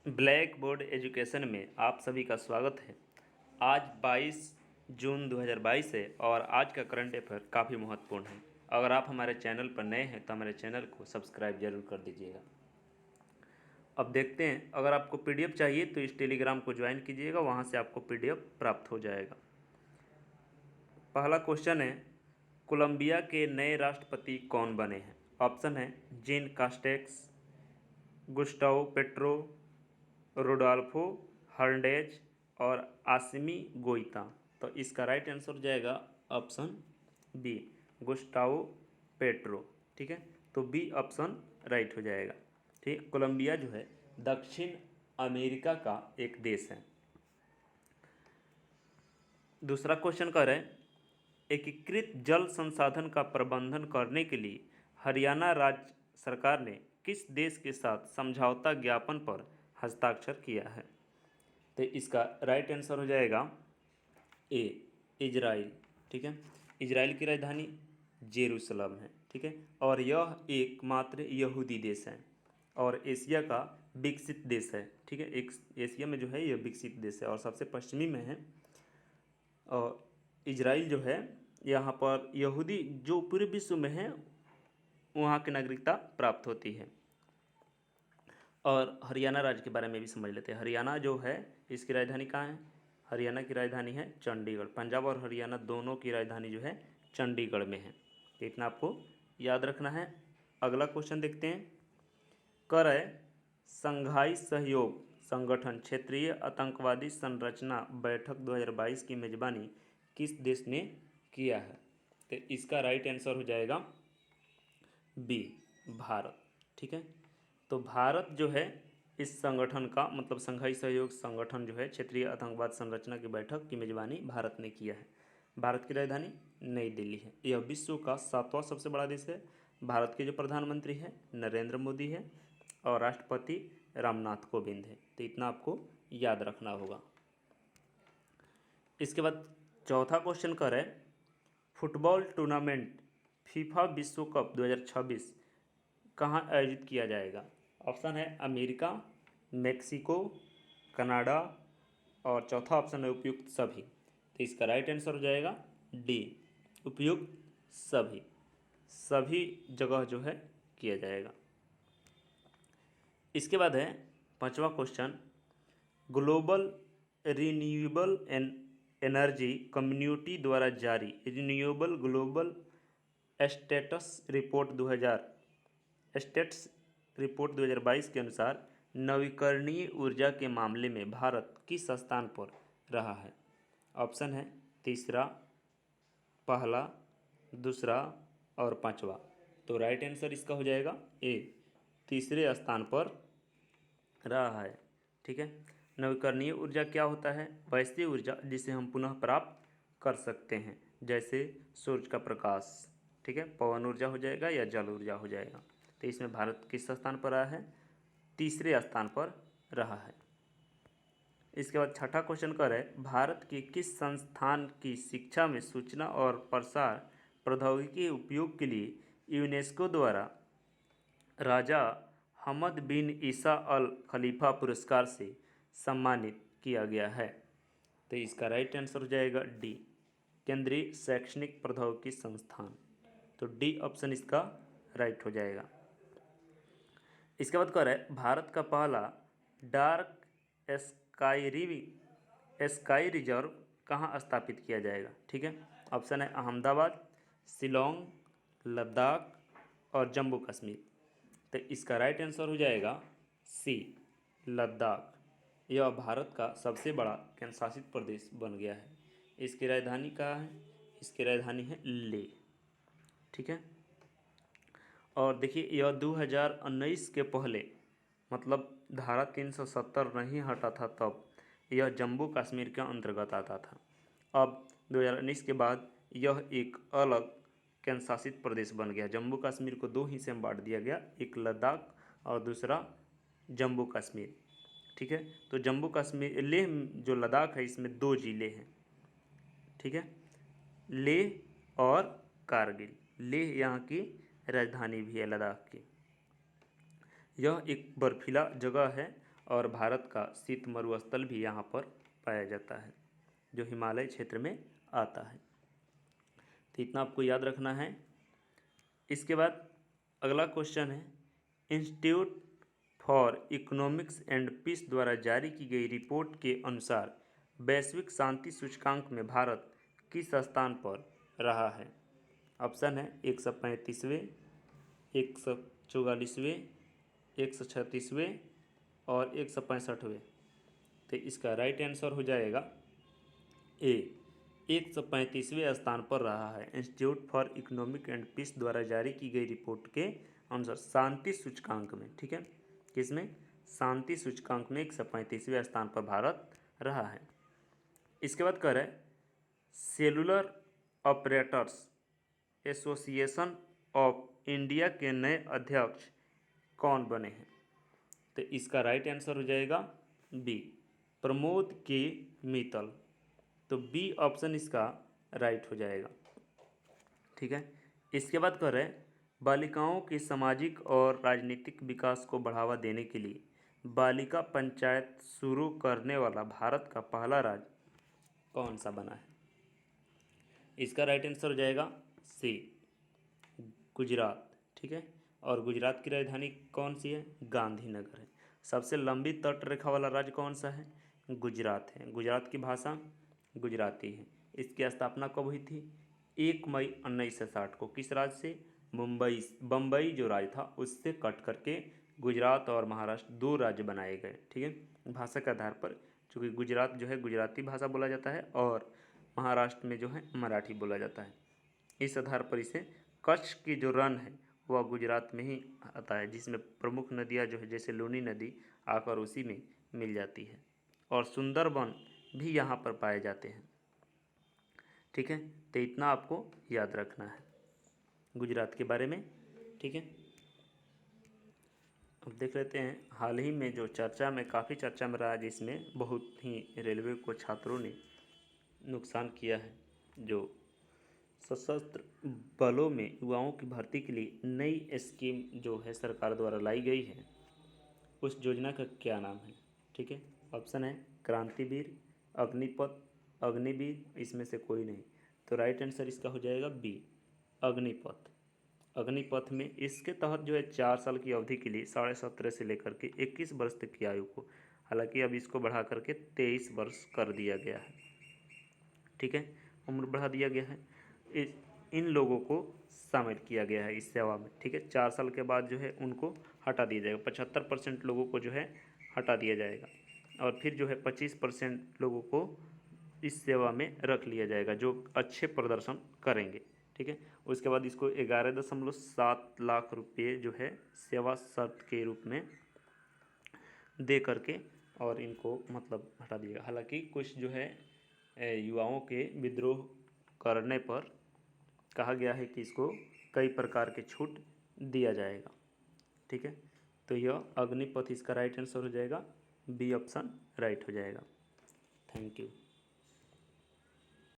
Black board education में आप सभी का स्वागत है। आज 22 जून 2022 है और आज का करंट अफेयर काफ़ी महत्वपूर्ण है। अगर आप हमारे चैनल पर नए हैं तो हमारे चैनल को सब्सक्राइब जरूर कर दीजिएगा। अब देखते हैं, अगर आपको पीडीएफ चाहिए तो इस टेलीग्राम को ज्वाइन कीजिएगा, वहाँ से आपको पीडीएफ प्राप्त हो जाएगा। पहला क्वेश्चन है, कोलंबिया के नए राष्ट्रपति कौन बने हैं? ऑप्शन है जीन कास्टेक्स, गुस्टाओ पेट्रो, रोडाल्फो हर्नांडेज और आसिमी गोइता। तो इसका राइट आंसर हो जाएगा ऑप्शन बी, गुस्टाओ पेट्रो। ठीक है, तो बी ऑप्शन राइट हो जाएगा। ठीक, कोलंबिया जो है दक्षिण अमेरिका का एक देश है। दूसरा क्वेश्चन कर रहे हैं, एकीकृत जल संसाधन का प्रबंधन करने के लिए हरियाणा राज्य सरकार ने किस देश के साथ समझौता ज्ञापन पर हस्ताक्षर किया है? तो इसका राइट आंसर हो जाएगा ए, इजराइल। ठीक है, इजराइल की राजधानी जेरूसलम है। ठीक है, और यह एकमात्र यहूदी देश है और एशिया का विकसित देश है। ठीक है, एक एशिया में जो है यह विकसित देश है और सबसे पश्चिमी में है। और इजराइल जो है, यहाँ पर यहूदी जो पूरे विश्व में है वहाँ की नागरिकता प्राप्त होती है। और हरियाणा राज्य के बारे में भी समझ लेते हैं। हरियाणा जो है इसकी राजधानी कहाँ है? हरियाणा की राजधानी है चंडीगढ़। पंजाब और हरियाणा दोनों की राजधानी जो है चंडीगढ़ में है। तो इतना आपको याद रखना है। अगला क्वेश्चन देखते हैं, कर संघाई सहयोग संगठन क्षेत्रीय आतंकवादी संरचना बैठक 2022 की मेजबानी किस देश ने किया है? तो इसका राइट आंसर हो जाएगा बी, भारत। ठीक है, तो भारत जो है इस संगठन का मतलब संघाई सहयोग संगठन जो है क्षेत्रीय आतंकवाद संरचना की बैठक की मेजबानी भारत ने किया है। भारत की राजधानी नई दिल्ली है। यह विश्व का 7वां सबसे बड़ा देश है। भारत के जो प्रधानमंत्री हैं नरेंद्र मोदी है और राष्ट्रपति रामनाथ कोविंद है। तो इतना आपको याद रखना होगा। इसके बाद चौथा क्वेश्चन कर है, फुटबॉल टूर्नामेंट फीफा विश्व कप 2026 कहाँ आयोजित किया जाएगा? ऑप्शन है अमेरिका, मेक्सिको, कनाडा और चौथा ऑप्शन है उपयुक्त सभी। तो इसका राइट आंसर हो जाएगा डी, उपयुक्त सभी। सभी जगह जो है किया जाएगा। इसके बाद है पांचवा question, global renewable energy community द्वारा जारी रिन्यूएबल ग्लोबल स्टेट्स रिपोर्ट 2022 के अनुसार नवीकरणीय ऊर्जा के मामले में भारत किस स्थान पर रहा है? ऑप्शन है तीसरा, पहला, दूसरा और पांचवा। तो राइट आंसर इसका हो जाएगा ए, तीसरे स्थान पर रहा है। ठीक है, नवीकरणीय ऊर्जा क्या होता है? वैसी ऊर्जा जिसे हम पुनः प्राप्त कर सकते हैं, जैसे सूर्य का प्रकाश। ठीक है, पवन ऊर्जा हो जाएगा या जल ऊर्जा हो जाएगा। तो इसमें भारत किस स्थान पर रहा है? तीसरे स्थान पर रहा है। इसके बाद छठा क्वेश्चन कर है, भारत के किस संस्थान की शिक्षा में सूचना और प्रसार प्रौद्योगिकी उपयोग के लिए यूनेस्को द्वारा राजा हमद बिन ईसा अल खलीफा पुरस्कार से सम्मानित किया गया है? तो इसका राइट आंसर हो जाएगा डी, केंद्रीय शैक्षणिक प्रौद्योगिकी संस्थान। तो डी ऑप्शन इसका राइट हो जाएगा। इसके बाद कह रहा है, भारत का पहला डार्क स्काई रिजर्व कहाँ स्थापित किया जाएगा? ठीक है, ऑप्शन है अहमदाबाद, शिलोंग, लद्दाख और जम्मू कश्मीर। तो इसका राइट आंसर हो जाएगा सी, लद्दाख। यह भारत का सबसे बड़ा केंद्र शासित प्रदेश बन गया है। इसकी राजधानी कहाँ है? इसकी राजधानी है ले। ठीक है, और देखिए यह 2019 के पहले मतलब धारा 370 नहीं हटा था तब यह जम्मू कश्मीर के अंतर्गत आता था। अब 2019 के बाद यह एक अलग केंद्र शासित प्रदेश बन गया। जम्मू कश्मीर को दो हिस्से में बांट दिया गया, एक लद्दाख और दूसरा जम्मू कश्मीर। ठीक है, तो जम्मू कश्मीर लेह जो लद्दाख है इसमें दो ज़िले हैं। ठीक है, लेह और कारगिल। लेह यहाँ की राजधानी भी है लद्दाख की। यह एक बर्फीला जगह है और भारत का शीत मरुस्थल भी यहाँ पर पाया जाता है, जो हिमालय क्षेत्र में आता है। तो इतना आपको याद रखना है। इसके बाद अगला क्वेश्चन है, Institute for Economics and Peace द्वारा जारी की गई रिपोर्ट के अनुसार वैश्विक शांति सूचकांक में भारत किस स्थान पर रहा है? ऑप्शन है 135वें, 144वें, 136वें और 165वें। तो इसका राइट आंसर हो जाएगा ए, 135वें स्थान पर रहा है। Institute for Economic and Peace द्वारा जारी की गई रिपोर्ट के अनुसार शांति सूचकांक में, ठीक है, किसमें? शांति सूचकांक में 135वें स्थान पर भारत रहा है। इसके बाद कह रहे cellular operators association of India के नए अध्यक्ष कौन बने हैं? तो इसका राइट आंसर हो जाएगा बी, प्रमोद के मित्तल। तो बी ऑप्शन इसका राइट हो जाएगा, ठीक है। इसके बाद कह रहे बालिकाओं के सामाजिक और राजनीतिक विकास को बढ़ावा देने के लिए बालिका पंचायत शुरू करने वाला भारत का पहला राज्य कौन सा बना है? इसका राइट आंसर हो जाएगा सी, गुजरात, ठीक है। और गुजरात की राजधानी कौन सी है? गांधीनगर है। सबसे लंबी तट रेखा वाला राज्य कौन सा है? गुजरात है। गुजरात की भाषा गुजराती है। इसकी स्थापना कब हुई थी? 1 मई 1960 को। किस राज्य से? बम्बई जो राज्य था उससे कट करके गुजरात और महाराष्ट्र 2 राज्य बनाए गए, ठीक है, भाषा के आधार पर। चूँकि गुजरात जो है गुजराती भाषा बोला जाता है और महाराष्ट्र में जो है मराठी बोला जाता है, इस आधार पर इसे कच्छ की जो रण है वह गुजरात में ही आता है, जिसमें प्रमुख नदियाँ जो है जैसे लूनी नदी आकर उसी में मिल जाती है और सुंदरबन भी यहाँ पर पाए जाते हैं, ठीक है। तो इतना आपको याद रखना है गुजरात के बारे में, ठीक है। अब देख लेते हैं हाल ही में जो चर्चा में काफ़ी चर्चा में रहा, जिसमें बहुत ही रेलवे को छात्रों ने नुकसान किया है। जो सशस्त्र बलों में युवाओं की भर्ती के लिए नई स्कीम जो है सरकार द्वारा लाई गई है, उस योजना का क्या नाम है? ठीक है, ऑप्शन है क्रांतिवीर, अग्निपथ, अग्निवीर, इसमें से कोई नहीं। तो राइट आंसर इसका हो जाएगा बी, अग्निपथ। अग्निपथ में इसके तहत जो है 4 साल की अवधि के लिए 17.5 से लेकर के 21 वर्ष तक की आयु को, हालांकि अब इसको बढ़ा करके 23 वर्ष कर दिया गया है, ठीक है, उम्र बढ़ा दिया गया है। इन लोगों को शामिल किया गया है इस सेवा में, ठीक है। 4 साल के बाद जो है उनको हटा दिया जाएगा। 75% लोगों को जो है हटा दिया जाएगा और फिर जो है 25% लोगों को इस सेवा में रख लिया जाएगा जो अच्छे प्रदर्शन करेंगे, ठीक है। उसके बाद इसको 11.7 लाख रुपये जो है सेवा शर्त के रूप में दे करके और इनको मतलब हटा दिएगा। हालांकि कुछ जो है युवाओं के विद्रोह करने पर कहा गया है कि इसको कई प्रकार के छूट दिया जाएगा, ठीक है। तो यह अग्निपथ इसका राइट आंसर हो जाएगा, बी ऑप्शन राइट हो जाएगा। Thank you.